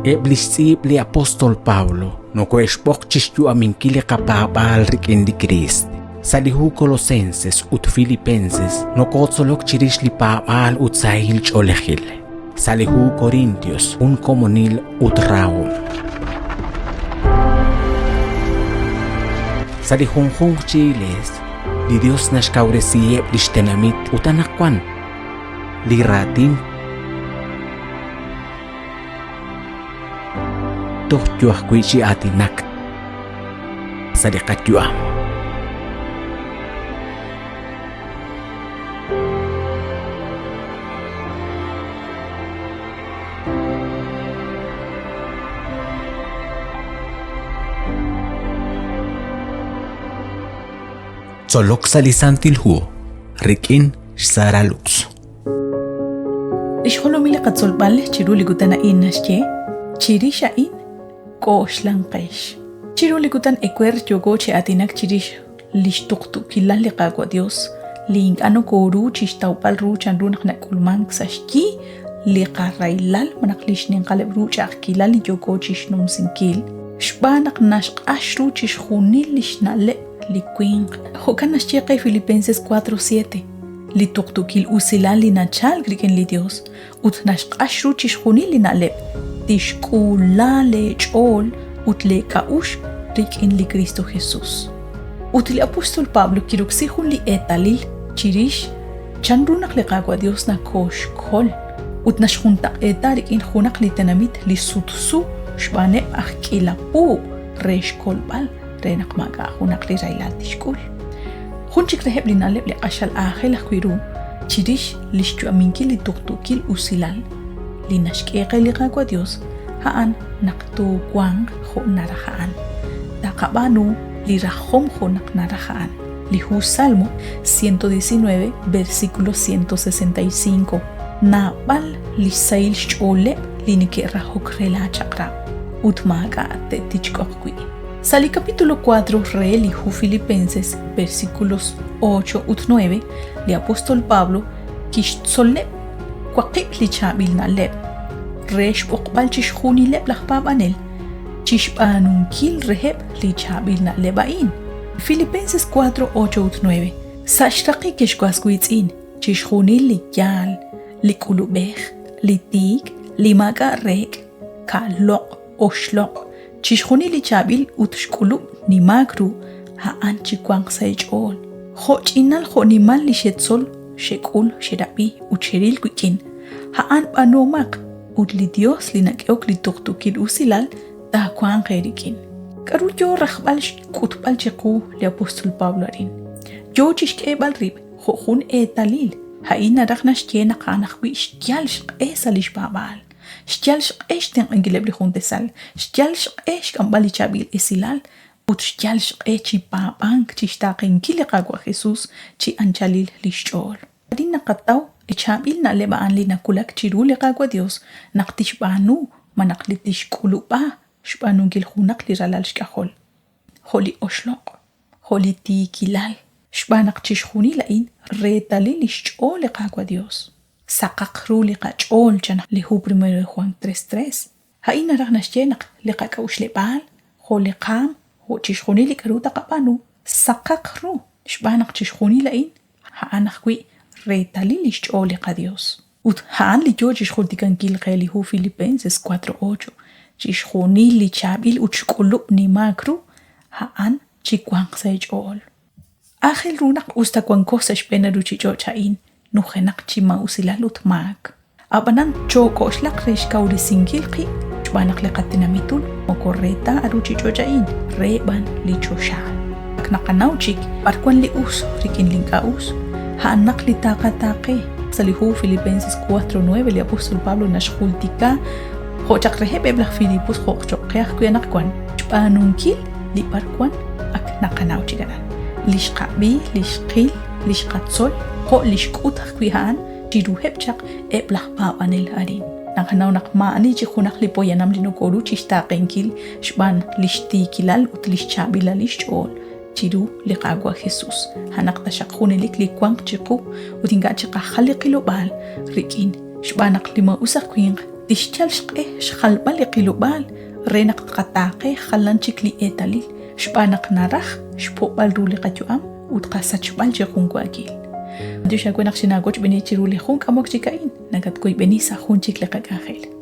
Eblisib li apostol Pablo, no coexpochis yu aminkili kapabal rikin di Christ. Salihu Colosenses ut Filipenses no kotzolok chirish li pabal ut sahil cholehil. Salihu Corintios un comunil ut raum. Salihunjung chiles, li Dios nashkauresiye lishtenamit utanakwan. Li ratin tohjuah kuichi atinak. Salikatyuam. Solok salisantilhu, rikin saralux. Isholo mila katsolbal chiruli gutana inasche, chirisha in kosh lanqesh. Chiruli gutan ekwer yogoche atinak chirish lishtuktu kilali qagwa Dios, ling ano koru chishtaupal ru chanrun nakulman ksashki, liqarailal manaklish ninqaleb ru chakilali yogochish num sinkil, shbanak nashq ashru chishkhunil lishnale liquing. Hokanas cheqay Filipenses 4:7. Li tuktukil usilal li nachal griken li Dios. Ut nashqashru chishkhuni li naleb. Tishkula le chol ut le kaush riken li Cristo Jesús. Ut li apostol Pablo kiruksihun li etalil chirish chanrunak le qagwa Dios na kosh kol. Ut nashkhunta etarik in khunak li tenamit li sutsu shbane akkilapu resh kolbal. رينق ماقا هناك لريلات تشكول خونشك رهب لنالب لقشال آخر لخويرو تشيريش لشجو أمينكي لتوقتوكي الأسلال لنشكيقي لغاقوا ديوس هان نقتو قوان خو نرخان داقبانو لرخوم خو نرخان لهو سالمو 119 versículo 165 نابال لسايل شعولب لنكي رخوك ريلا چقرا utmaga تتشكوكوي. Salí capítulo 4, Relihu Filipenses, versículos 8 y 9, de apóstol Pablo, Kishtzoleb, Kwakip li chabil na leb, Resh Bokbal Chishhuni leb lachbabanel, Chishbanun kil reheb li chabil na lebain. Filipenses 4, 8 y 9, Sashtaki Kishkwaskuitzin, Chishhuni li yal, li kulubech, li tig, li maga rek, kalok, oshlok, Chishkhuni li chabil utshkulub ni magru haan chikwang saychol. Khoch inal kho ni mal li shetsol shekul sherabi ucheril kwikin. Haan panomak ut li Dios li nakyok li tuktukil usilal da kwang kherikin. Karu yo rakhbal kutbal cheku li apostol Pablo arin. Yo chishkebal rib kho khun etalil. Haina rakhnash kena qanakhwi ishtyal esalish babal. Shtialsh ten angileb li juntesal, shtialsh kambali chabil esilal, ut shtialsh chi papank chi shtaqin kili qagwa Jesus chi anchalil li shchol. Adin naqataw chabil na lebaan li nakulak chiru li qagwa Dios, naqtish banu manaqlitish kuluba, shbanu gil khunak li ralal shkahol. Holi oshloq, holi ti kilal, shbanak chishkhuni lain retali li shchol li qagwa Dios. Sakakru li qachol chana li hu 1 Juan 3:3 haina ragnashchenak li qakaush li bal ho li qam ho chishkhuni li karuta qapanu sakakru shbanak chishkhuni lain haanakwi retali li chol li qadios ut haan li jo chishkhultikan kil qeli hu Filipenses 4:8 chishkhuni li chabil uchkulub ni makru haan chikwang say chol akhil runak usta kwan kosa shpena ruchi chochain nuhenak chima usilalut mag. Abanan choko shlak resh kauri singilki, chbanak lekatinamitul, mokorreta aruchi chojain, reban li choshal. Aknakanauchik, parkwan li us, rikin linkaus, haanak li takatake. Salihu Filipenses 4:9 li apostol Pablo nashkultika, hochak rehebe blak Filipus hochokkeak kuyanakwan, chbanunkil li parkwan aknakanauchikanan. Lishkabi, lishkil, lishkatsol, ho lishkut kwihan jiru hepchak eblah papanel arin nakanaw nakmaani chikhunak lipoyanam linukoru chishtaqenkil shban lishti kilal utlishchabila lishchol jiru liqagwa Jesus hanak tashaqhunelik likwang chiqu utinga chiqa khaliqilo bal rikin shbanak lima usakwing tixchal shqe shkhalbal qilubal renak qataqe khalan chikli etalil shpanak naraj shpobal ruli qachuam utqasachbal jequnquagil Dios ya cuena xinagoch beni chiruli junk amok chikain nagat koy benisa jun chikle qaqajel